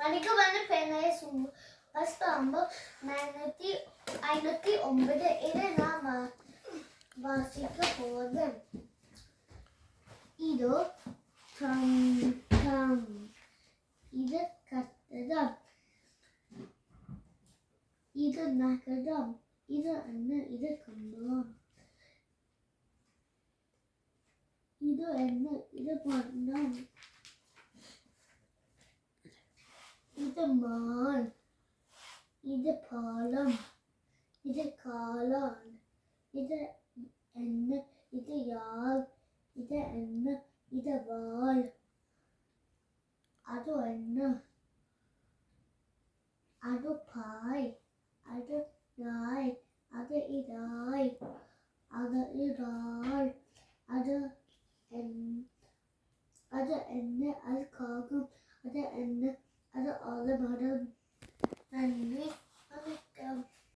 എനിക്ക് പറഞ്ഞ പെണ്ണായ ഫസ്റ്റ് ആകുമ്പോൾ 459 ഇത് ഞാൻ വാസിക്ക പോകുന്നത് ഇത് ഇത് കട്ടതം ഇത് നഗരം ഇത് അന്ന് ഇത് കമ്പം ഇത് എന്ന് ഇത് പണം ഇത് മാൻ ഇത് പാലം ഇത് കാലാൻ ഇത് എന്ന് ഇത് യാൾ ഇത് എന്ന് ഇത് വാൾ അത് എന്ന് അത് പായ് അത് നായ് അത് ഇതായ് അത് ഇതാൾ അത് എന്ന് അത് കാക്കും അത് എന്ന് അത് ആലമര